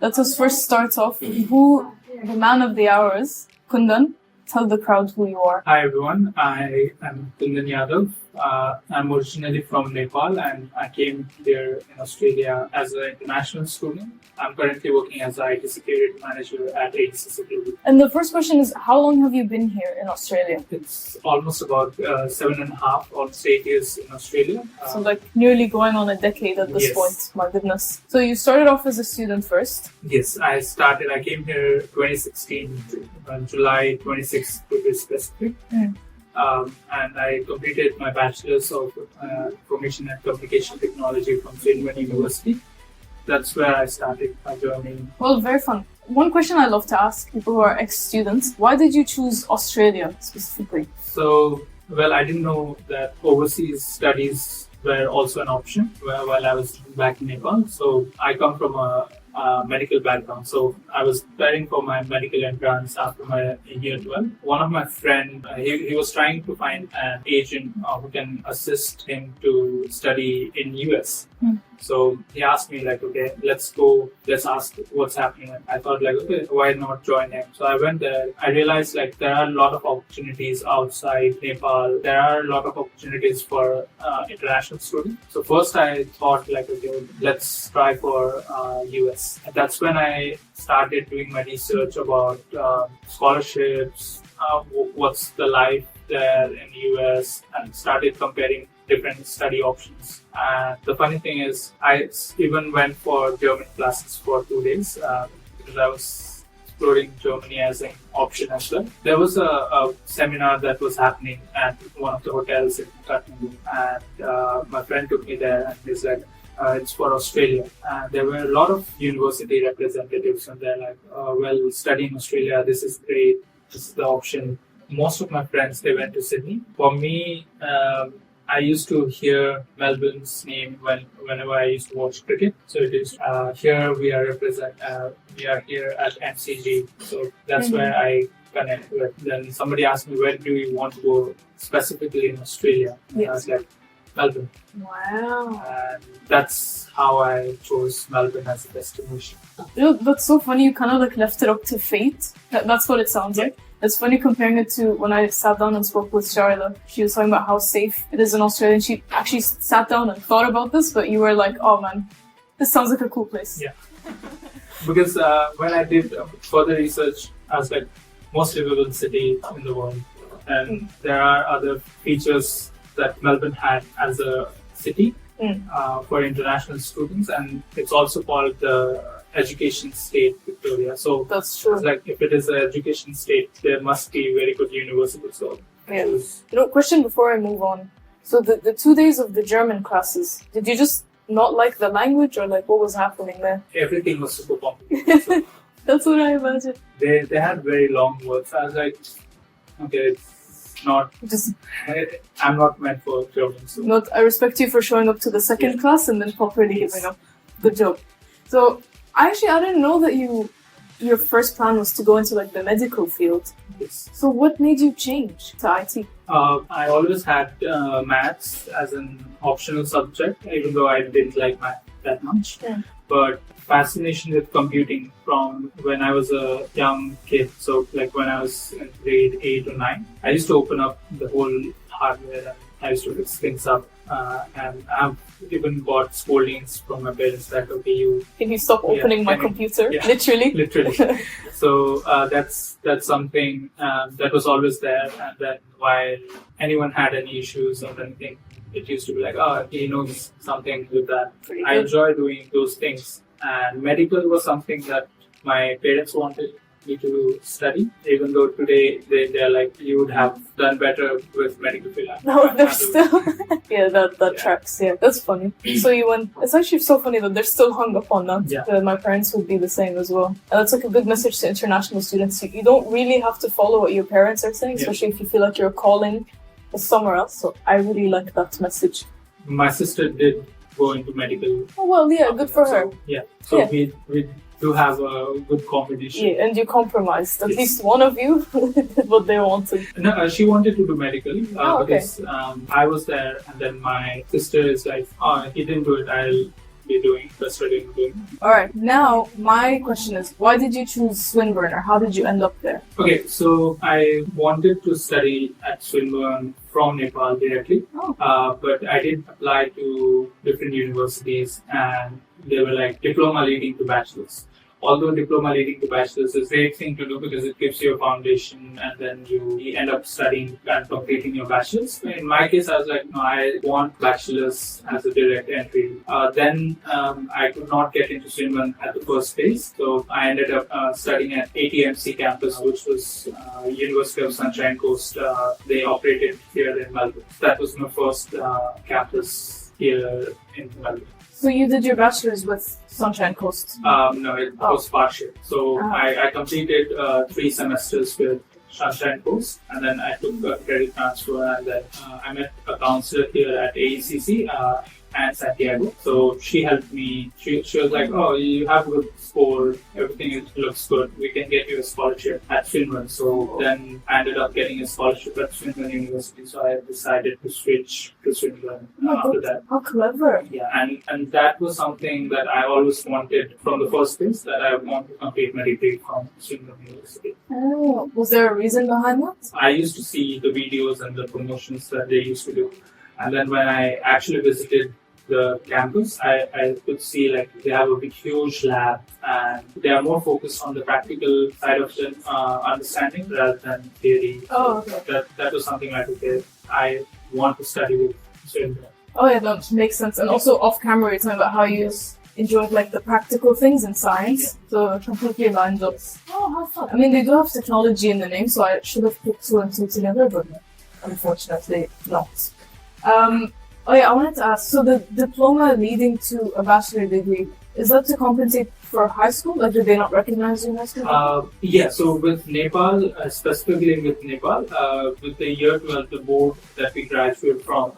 Let us first start off. Who, the man of the hours, Kundan, tell the crowd who you are. Hi everyone, I am Kundan Yadav. I'm originally from Nepal and I came here in Australia as an international student. I'm currently working as an IT security manager at ADC Global. And the first question is, how long have you been here in Australia? It's almost about 7.5, almost 8 years in Australia. So like nearly going on a decade at this Yes. point. My goodness. So you started off as a student first. Yes, I came here 2016, July 26th to be specific. And I completed my Bachelor's of Information and Communication Technology from Kundan University. That's where I started my journey. Well, very fun. One question I love to ask people who are ex-students, why did you choose Australia specifically? So, well, I didn't know that overseas studies were also an option while I was back in Nepal. So I come from a medical background. So I was preparing for my medical entrance after my year 12. One of my friend, he was trying to find an agent who can assist him to study in US. So he asked me like, okay, let's ask what's happening. I thought like, okay, why not join him? So I went there. I realized like there are a lot of opportunities outside Nepal. There are a lot of opportunities for international students. So first I thought like, okay, let's try for US. And that's when I started doing my research about scholarships, what's the life there in US, and started comparing different study options. And the funny thing is, I even went for German classes for 2 days because I was exploring Germany as an option as well. There was a seminar that was happening at one of the hotels in Kathmandu, and my friend took me there and he said, it's for Australia. And there were a lot of university representatives and they're like, well, study in Australia, this is great, this is the option. Most of my friends, they went to Sydney. For me, I used to hear Melbourne's name whenever I used to watch cricket. So it is here we are here at MCG. So that's where I connect with. Then somebody asked me, where do you want to go specifically in Australia? And I was like, Melbourne. Wow. And that's how I chose Melbourne as a destination. You know, that's so funny. You kind of like left it up to fate. That's what it sounds like. It's funny comparing it to when I sat down and spoke with Charlotte. She was talking about how safe it is in Australia. And she actually sat down and thought about this, but you were like, oh man, this sounds like a cool place. Yeah. Because when I did further research, I was like, most livable city in the world. And there are other features that Melbourne had as a city for international students. And it's also called the education state Victoria. So that's true. It's like if it is an education state, there must be very good universities. So yeah. You know, question before I move on. So the 2 days of the German classes, did you just not like the language or like what was happening there? Everything was super complicated. So that's what I imagined. They had very long words. I was like, okay, it's not. I'm not meant for German. So. I respect you for showing up to the second class and then properly giving up. Good job. So I didn't know that your first plan was to go into like the medical field. Yes. So what made you change to IT? I always had maths as an optional subject, even though I didn't like math that much. Yeah. But fascination with computing from when I was a young kid. So like when I was in grade 8 or 9, I used to open up the whole hardware and I used to fix things up. And I've even got scoldings from my parents that, okay, Can you stop opening my computer? Yeah. Literally? Literally. So that's something that was always there. And then while anyone had any issues or anything, it used to be like, oh, he knows something with that. I enjoy doing those things. And medical was something that my parents wanted me to study, even though today they're like, you would have done better with medical field. No, they're still... yeah, that tracks. Yeah, that's funny. So you went... It's actually so funny that they're still hung up on that. Yeah. My parents would be the same as well. And that's like a good message to international students. You don't really have to follow what your parents are saying, especially if you feel like your calling is somewhere else. So I really like that message. My sister did go into medical. Oh, well, yeah, good for her. Yeah. So we do have a good combination. Yeah, and you compromised. At least one of you did what they wanted. No, she wanted to do medical because I was there, and then my sister is like, oh, he didn't do it, I'll be doing, studying doing. Alright, now my question is, why did you choose Swinburne, or how did you end up there? Okay, so I wanted to study at Swinburne from Nepal directly, but I did apply to different universities and they were like diploma leading to bachelor's. Although diploma leading to bachelor's is a great thing to do because it gives you a foundation and then you end up studying and completing your bachelor's. In my case, I was like, no, I want bachelor's as a direct entry. Then I could not get into Swinburne at the first phase, so I ended up studying at ATMC campus, which was University of Sunshine Coast. They operated here in Melbourne. That was my first campus here in Melbourne. So you did your bachelor's with Sunshine Coast? No, it was partial. So I completed 3 semesters with Sunshine Coast, and then I took a credit transfer, and then I met a counselor here at AECC and Santiago. So she helped me. She was like, "Oh, you have a good score. Everything looks good. We can get you a scholarship at Swinburne." So then I ended up getting a scholarship at Swinburne University. So I decided to switch to Swinburne after that. How clever! Yeah, and that was something that I always wanted from the first place, that I want to complete my degree from Swinburne University. Oh, was there a reason behind that? I used to see the videos and the promotions that they used to do, and then when I actually visited the campus, I could see like they have a big, huge lab, and they are more focused on the practical side of the understanding rather than theory. Oh, okay. That was something like, okay, I want to study with Swinburne. Oh yeah, that makes sense. And also off camera, you're talking about how you enjoyed like the practical things in science. So it completely lines up. Oh, how fun! I mean, they do have technology in the name, so I should have put 2 and 2 together, but unfortunately not. Oh yeah, I wanted to ask, so the diploma leading to a bachelor degree, is that to compensate for high school? Like, did they not recognize you in high school? Yeah, so with Nepal, specifically with Nepal, with the year 12, the board that we graduate from,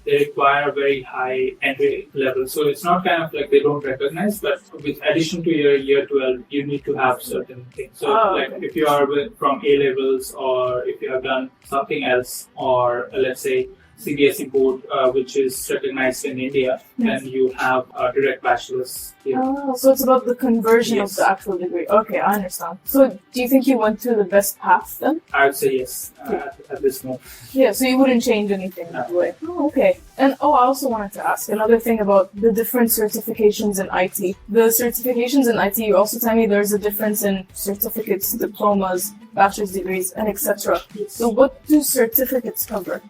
they require a very high entry level. So it's not kind of like they don't recognize, but with addition to your year 12, you need to have certain things. So if you are from A levels, or if you have done something else, or let's say CBSE board, which is recognized in India, then you have a direct bachelor's here. Oh, so it's about the conversion of the actual degree. Okay, I understand. So do you think you went through the best path then? I would say yes, at this moment. Yeah, so you wouldn't change anything that way. Oh, okay. And I also wanted to ask another thing about the different certifications in IT. The certifications in IT, you also tell me there's a difference in certificates, diplomas, bachelor's degrees, and etc. So what do certificates cover?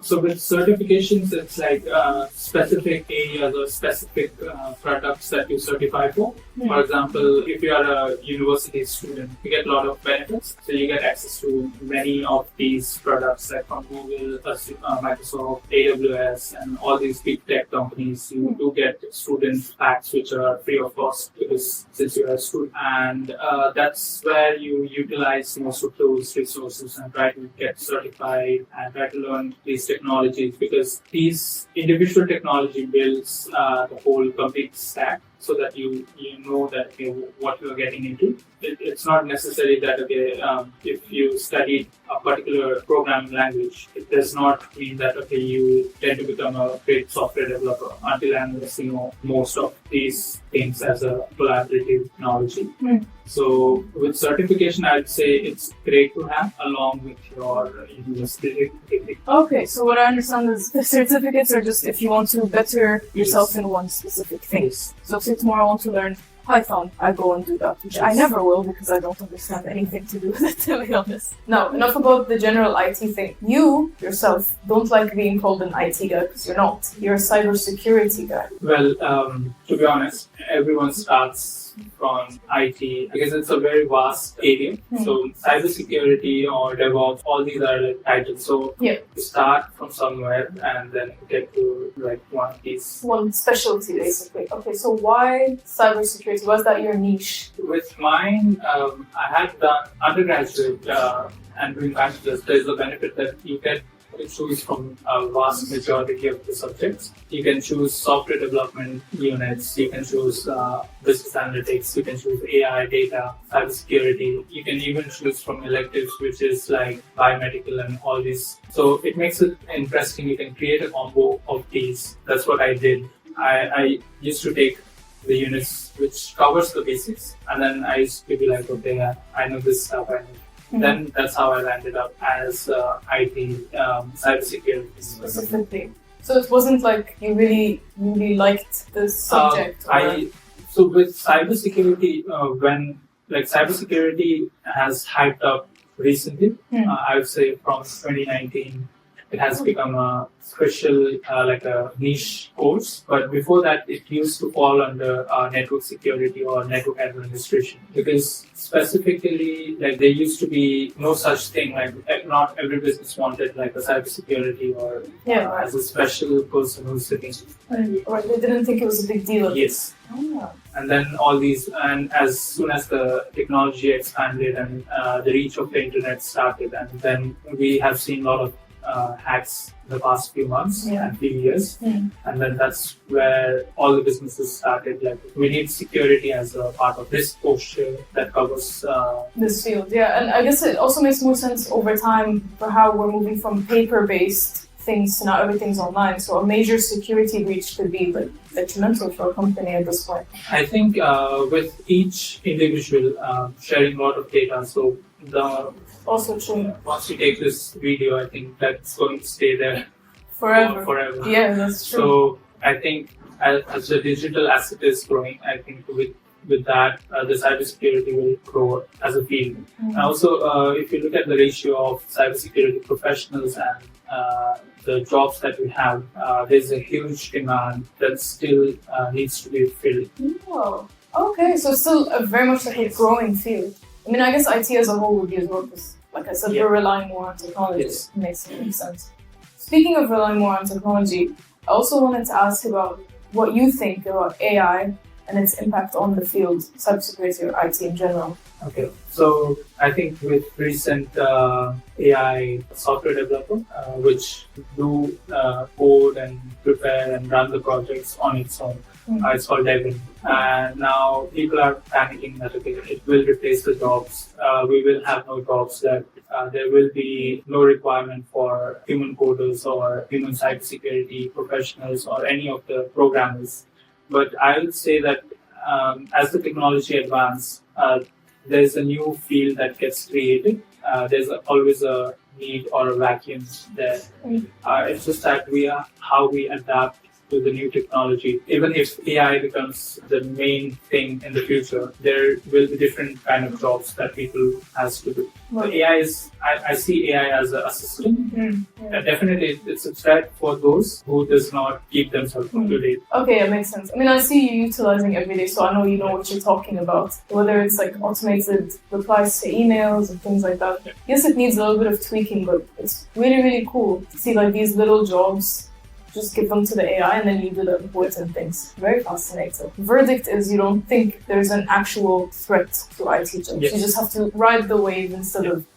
So with certifications, it's like specific areas or specific products that you certify for. For example, if you are a university student, you get a lot of benefits. So you get access to many of these products, like from Google, Microsoft, AWS, and all these big tech companies. You do get student packs which are free of cost because since you are a student, and that's where you utilize most of those resources and try to get certified and try to learn these technologies, because these individual technology builds the whole complete stack, so that you know that what you are getting into. It's not necessary that if you studied a particular programming language, it does not mean that you tend to become a great software developer until unless you know most of these things as a collaborative technology. So with certification, I'd say it's great to have along with your university degree. Okay, so what I understand is the certificates are just if you want to better yourself in one specific thing. Yes. So say tomorrow I want to learn Python, I go and do that, which I never will because I don't understand anything to do with it, to be honest. Now, enough about the general IT thing. You, yourself, don't like being called an IT guy because you're not. You're a cybersecurity guy. Well, to be honest, everyone starts from IT because it's a very vast area. So cybersecurity or DevOps, all these are like titles. So you start from somewhere and then get to like one of these. One specialty, basically. Okay, so why cybersecurity? Was that your niche? With mine, I had done undergraduate and doing bachelor's. There's a benefit that you can choose from a vast majority of the subjects. You can choose software development units, you can choose business analytics, you can choose AI, data, cybersecurity. You can even choose from electives, which is like biomedical and all these. So it makes it interesting. You can create a combo of these. That's what I did. I used to take the units which covers the basics, and then I used to be like, okay, I know this stuff. Then that's how I landed up as IT cybersecurity specifically. So it wasn't like you really liked the subject. So with cybersecurity, when like cybersecurity has hyped up recently, I would say from 2019, it has become a special, like a niche course. But before that, it used to fall under network security or network administration, because specifically, like there used to be no such thing. Like not every business wanted like a cybersecurity or as a special person who's sitting. Or they didn't think it was a big deal. Yes. And then all these, and as soon as the technology expanded and the reach of the internet started, and then we have seen a lot of hacks in the past few months and few years, and then that's where all the businesses started. Like we need security as a part of this posture that covers this field. And I guess it also makes more sense over time for how we're moving from paper-based things to now everything's online. So a major security breach could be like detrimental for a company at this point. I think with each individual sharing a lot of data, so also true. Once you take this video, I think that's going to stay there forever. Yeah, that's true. So I think as the digital asset is growing, I think with that, the cybersecurity will grow as a field. And also, if you look at the ratio of cybersecurity professionals and the jobs that we have, there's a huge demand that still needs to be filled. Oh, okay. So still very much like a growing field. I mean, I guess IT as a whole would be as well, because, like I said, we're relying more on technology. Yes. Makes sense. Speaking of relying more on technology, I also wanted to ask about what you think about AI and its impact on the field, cybersecurity or IT in general. Okay, so I think with recent AI software developer, which do code and prepare and run the projects on its own, it's called Devin. And now people are panicking that it will replace the jobs. We will have no jobs left. There will be no requirement for human coders or human cybersecurity professionals or any of the programmers. But I would say that as the technology advances, there's a new field that gets created. There's always a need or a vacuum there. It's just that how we adapt to the new technology. Even if AI becomes the main thing in the future, there will be different kind of jobs that people has to do. But AI is, I see AI as an assistant. Definitely, it's a threat for those who does not keep themselves up to date. Okay, it makes sense. I mean, I see you utilizing it every day, so I know you know what you're talking about. Whether it's like automated replies to emails and things like that. Yes, it needs a little bit of tweaking, but it's really, really cool to see like these little jobs. Just give them to the AI and then you do the important things. Very fascinating. Verdict is you don't think there's an actual threat to IT jobs. Yes. You just have to ride the wave instead of,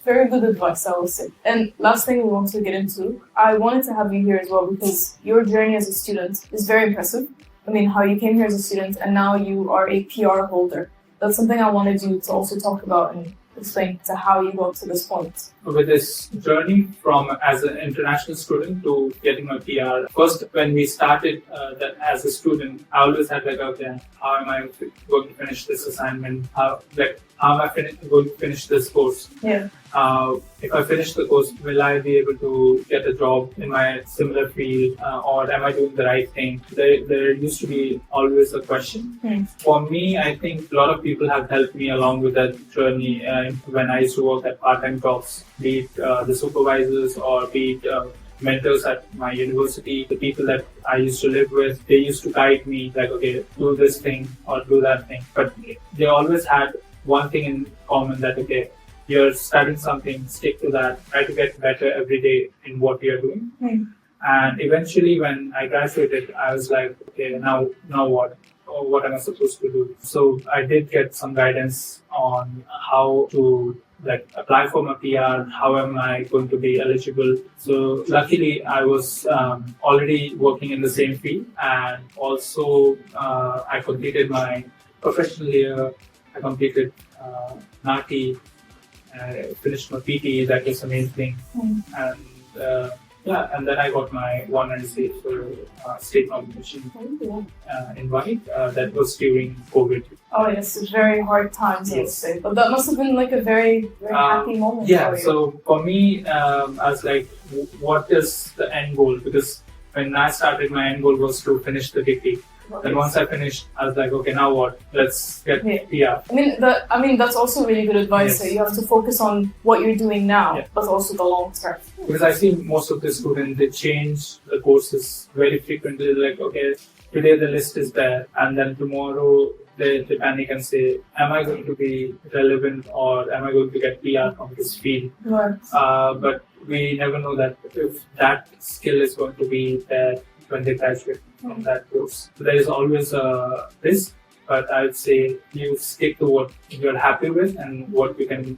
very good advice, I would say. And last thing we want to get into, I wanted to have you here as well because your journey as a student is very impressive. I mean, how you came here as a student and now you are a PR holder. That's something I wanted you to also talk about and explain to how you got to this point. With this journey from as an international student to getting my PR, first when we started that as a student, I always had like, okay, how am I going to finish this assignment? How am I going to finish this course? Yeah. If I finish the course, will I be able to get a job in my similar field, or am I doing the right thing? There used to be always a question. For me, I think a lot of people have helped me along with that journey when I used to work at part-time jobs, be it the supervisors or be it mentors at my university, the people that I used to live with. They used to guide me like, okay, do this thing or do that thing. But they always had one thing in common that, okay, you're studying something, stick to that, try to get better every day in what you're doing. And eventually when I graduated, I was like, okay, now what? Or what am I supposed to do? So I did get some guidance on how to like apply for my PR, how am I going to be eligible. So luckily I was already working in the same field, and also I completed my professional year, I completed NATI, finished my PT, that was amazing. And Yeah, and then I got my 196 for state nomination invite. That was during COVID. Oh yes, it's very hard times, I would Yes. say. But that must have been like a very, very happy moment Yeah, for you. so for me, I was like, what is the end goal? Because when I started, my end goal was to finish the degree. Then once I finished, I was like, okay, now what? Let's get PR. I mean, that's also really good advice. Yes. That you have to focus on what you're doing now, Yeah. but also the long term. Because I see most of the students, they change the courses very frequently. Like, okay, today the list is there, and then tomorrow they panic and say, am I going to be relevant or am I going to get PR from this field? Right. But we never know that if that skill is going to be there when they graduate from that course. So there is always a risk, but I would say you stick to what you're happy with and what you can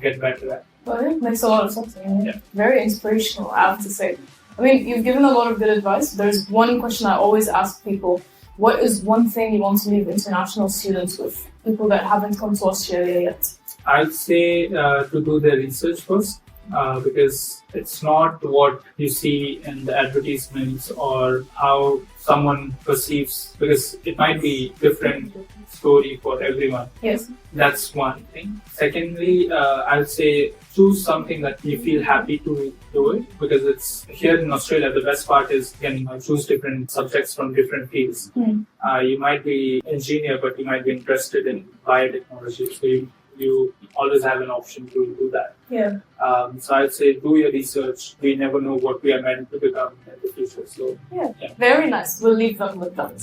get better at. Well, it makes a lot of sense. I mean, Yeah. very inspirational, I have to say. I mean, you've given a lot of good advice. There's one question I always ask people. What is one thing you want to leave international students with? People that haven't come to Australia yet. I'd say to do the research first. Because it's not what you see in the advertisements or how someone perceives, because it might be different story for everyone. Yes. That's one thing. Secondly, I would say choose something that you feel happy to do it, because it's here in Australia. The best part is you can choose different subjects from different fields. You might be engineer, but you might be interested in biotechnology. So you always have an option to do that. Yeah. So I'd say do your research. We never know what we are meant to become in the future. So Yeah. Very nice. We'll leave them with that.